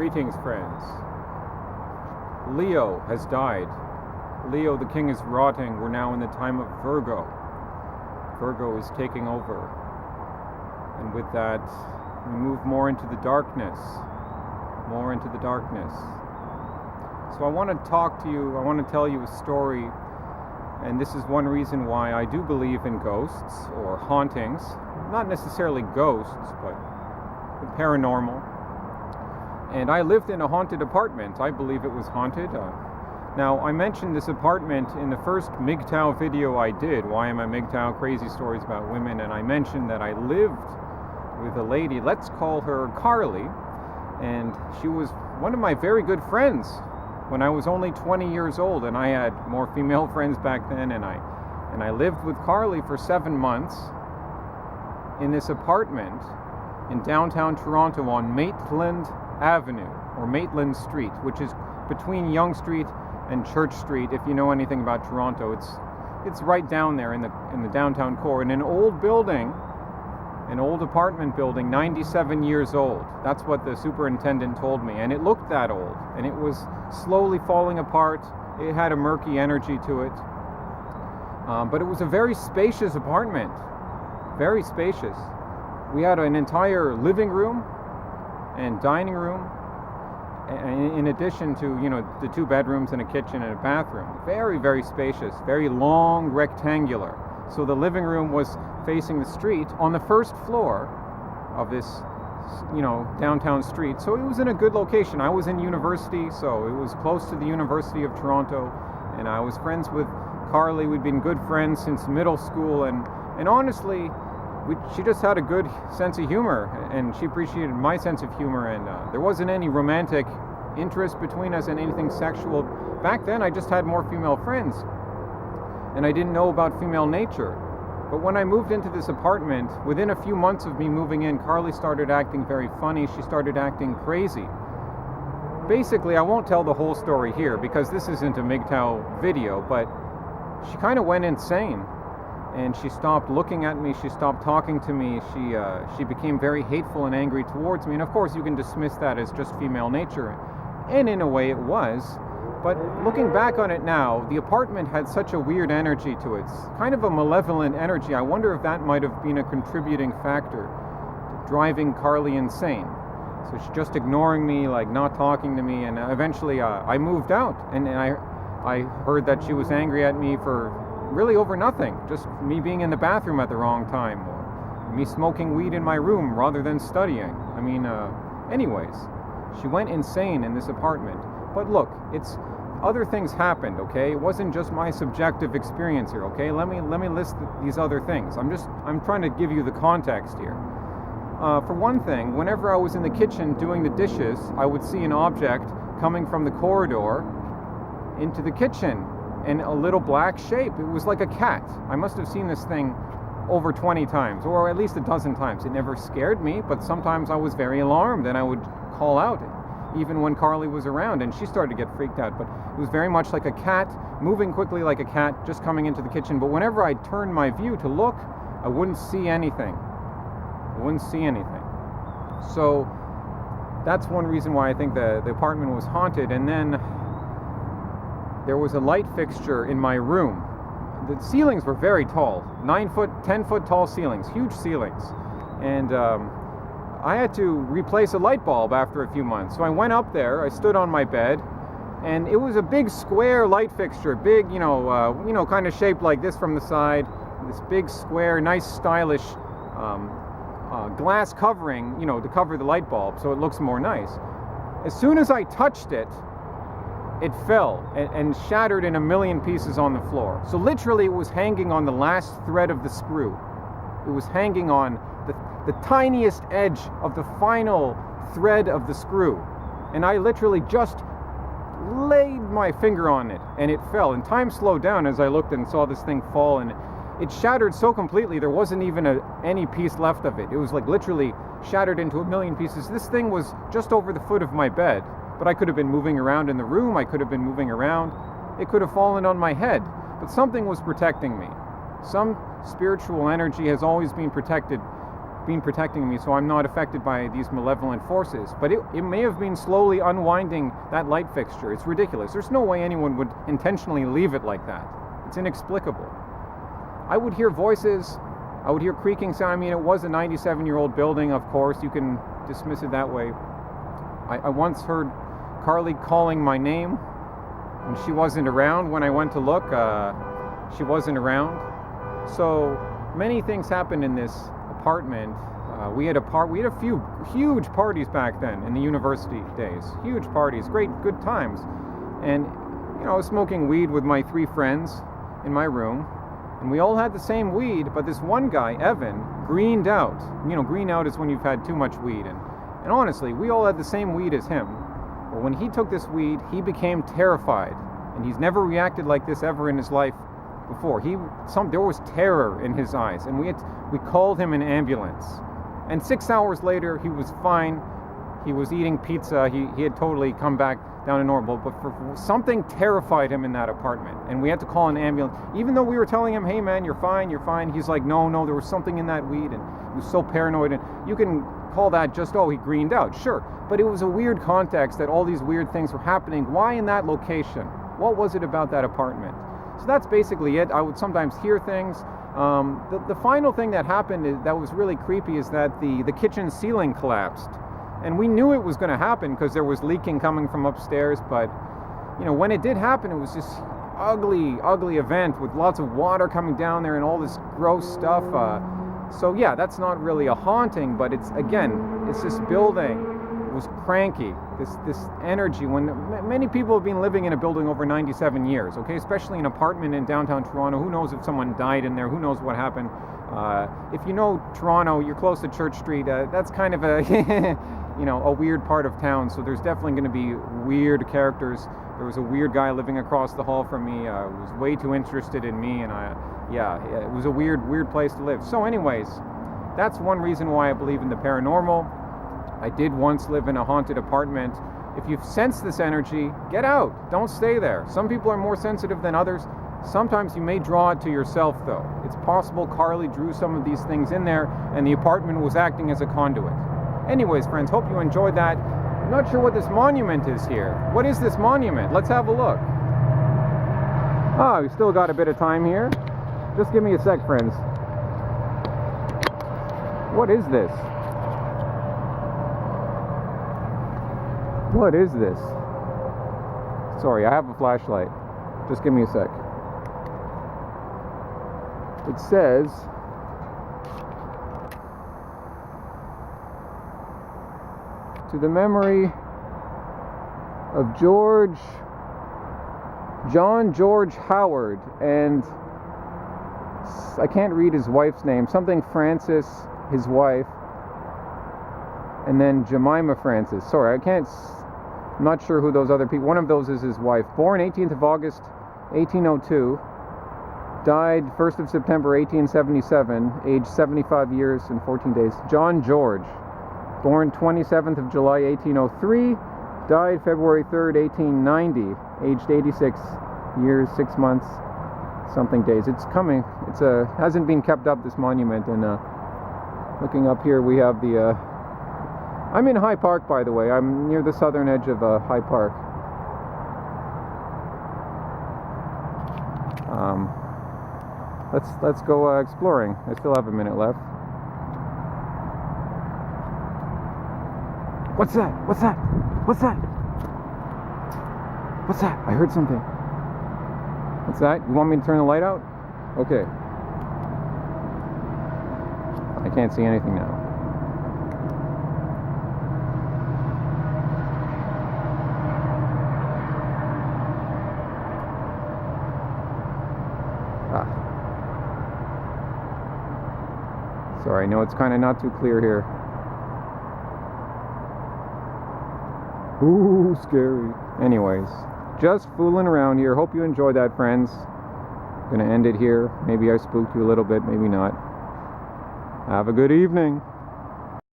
Greetings, friends. Leo has died. Leo, the king, is rotting. We're now in the time of Virgo. Virgo is taking over. And with that, we move more into the darkness. More into the darkness. So I want to talk to you, I want to tell you a story. And this is one reason why I do believe in ghosts or hauntings. Not necessarily ghosts, but the paranormal. And I lived in a haunted apartment. I believe it was haunted. Now, I mentioned this apartment in the first MGTOW video I did, Why Am I MGTOW? Crazy Stories About Women, and I mentioned that I lived with a lady, let's call her Carly, and she was one of my very good friends when I was only 20 years old, and I had more female friends back then, and I lived with Carly for 7 months in this apartment in downtown Toronto on Maitland Avenue, or Maitland Street, which is between Yonge Street and Church Street. If you know anything about Toronto, it's right down there in the downtown core, in an old building, an old apartment building, 97 years old. That's what the superintendent told me, and it looked that old, and it was slowly falling apart. It had a murky energy to it, but it was a very spacious apartment, very spacious. We had an entire living room and dining room, in addition to, the 2 bedrooms and a kitchen and a bathroom. Very, very spacious, very long, rectangular. So the living room was facing the street on the first floor of this, downtown street. So it was in a good location. I was in university, so it was close to the University of Toronto, and I was friends with Carly. We'd been good friends since middle school, and honestly, she just had a good sense of humor, and she appreciated my sense of humor, and there wasn't any romantic interest between us and anything sexual. Back then, I just had more female friends, and I didn't know about female nature. But when I moved into this apartment, within a few months of me moving in, Carly started acting very funny. She started acting crazy. Basically, I won't tell the whole story here because this isn't a MGTOW video, but she kind of went insane. And she stopped looking at me, she stopped talking to me, she became very hateful and angry towards me. And of course you can dismiss that as just female nature, and in a way it was. But looking back on it now, the apartment had such a weird energy to it, kind of a malevolent energy. I wonder if that might have been a contributing factor to driving Carly insane. So she's just ignoring me, like not talking to me, and eventually I moved out, and I heard that she was angry at me for really over nothing, just me being in the bathroom at the wrong time, or me smoking weed in my room rather than studying. Anyways, she went insane in this apartment. But look, other things happened, okay? It wasn't just my subjective experience here, okay? Let me list these other things. I'm trying to give you the context here. For one thing, whenever I was in the kitchen doing the dishes, I would see an object coming from the corridor into the kitchen, in a little black shape. It was like a cat. I must have seen this thing over 20 times, or at least a dozen times. It never scared me, but sometimes I was very alarmed, and I would call out, even when Carly was around, and she started to get freaked out. But it was very much like a cat, moving quickly like a cat, just coming into the kitchen. But whenever I turned my view to look, I wouldn't see anything. So that's one reason why I think the apartment was haunted. And then there was a light fixture in my room. The ceilings were very tall, 9-foot, 10-foot tall ceilings, huge ceilings. And I had to replace a light bulb after a few months. So I went up there, I stood on my bed, and it was a big square light fixture, big, kind of shaped like this from the side, this big square, nice stylish glass covering, to cover the light bulb so it looks more nice. As soon as I touched it, it fell and shattered in a million pieces on the floor. So literally it was hanging on the last thread of the screw. It was hanging on the tiniest edge of the final thread of the screw. And I literally just laid my finger on it, and it fell. And time slowed down as I looked and saw this thing fall, and it shattered so completely there wasn't even any piece left of it. It was like literally shattered into a million pieces. This thing was just over the foot of my bed. But I could have been moving around in the room, I could have been moving around, it could have fallen on my head, but something was protecting me. Some spiritual energy has always been protected been protecting me, so I'm not affected by these malevolent forces. But it may have been slowly unwinding that light fixture. It's ridiculous. There's no way anyone would intentionally leave it like that. It's inexplicable. I would hear voices. I would hear creaking sound. I mean, it was a 97-year-old building, of course. You can dismiss it that way. I once heard Carly calling my name, and she wasn't around when I went to look. She wasn't around. So many things happened in this apartment. We had a few huge parties back then in the university days. Huge parties, great, good times. And I was smoking weed with my 3 friends in my room, and we all had the same weed, but this one guy, Evan, greened out. Green out is when you've had too much weed, and honestly, we all had the same weed as him. But when he took this weed, he became terrified, and he's never reacted like this ever in his life before. There was terror in his eyes, and we called him an ambulance. And 6 hours later, he was fine. He was eating pizza. He had totally come back down to normal, but for something terrified him in that apartment, and we had to call an ambulance. Even though we were telling him, hey man, you're fine, he's like, no, there was something in that weed, and he was so paranoid. And you can call that just, he greened out, sure, but it was a weird context that all these weird things were happening. Why in that location? What was it about that apartment? So that's basically it. I would sometimes hear things. The final thing that happened that was really creepy is that the kitchen ceiling collapsed. And we knew it was going to happen because there was leaking coming from upstairs. But, when it did happen, it was this ugly, ugly event with lots of water coming down there and all this gross stuff. So yeah, that's not really a haunting, but it's this building was cranky. This energy, when many people have been living in a building over 97 years, okay, especially an apartment in downtown Toronto. Who knows if someone died in there? Who knows what happened? If you know Toronto, you're close to Church Street. That's kind of a a weird part of town. So there's definitely going to be weird characters. There was a weird guy living across the hall from me. Who was way too interested in me, and it was a weird place to live. So anyways, that's one reason why I believe in the paranormal. I did once live in a haunted apartment. If you sense this energy, get out. Don't stay there. Some people are more sensitive than others. Sometimes you may draw it to yourself, though. It's possible Carly drew some of these things in there, and the apartment was acting as a conduit. Anyways, friends, hope you enjoyed that. I'm not sure what this monument is here. What is this monument? Let's have a look. We still got a bit of time here. Just give me a sec, friends. What is this? What is this? Sorry, I have a flashlight. Just give me a sec. It says, to the memory of John George Howard, and I can't read his wife's name, something Francis, his wife, and then Jemima Francis. Sorry, I'm not sure who those other people, one of those is his wife. Born 18th of August, 1802, died 1st of September, 1877, aged 75 years and 14 days. John George, born 27th of July, 1803, died February 3rd, 1890, aged 86 years, 6 months, something days. It's coming. Hasn't been kept up, this monument. And looking up here, we have I'm in High Park, by the way. I'm near the southern edge of High Park. Let's go exploring. I still have a minute left. What's that? What's that? What's that? What's that? I heard something. What's that? You want me to turn the light out? Okay. I can't see anything now. Sorry, I know it's kind of not too clear here. Ooh, scary. Anyways, just fooling around here. Hope you enjoyed that, friends. Gonna end it here. Maybe I spooked you a little bit, maybe not. Have a good evening.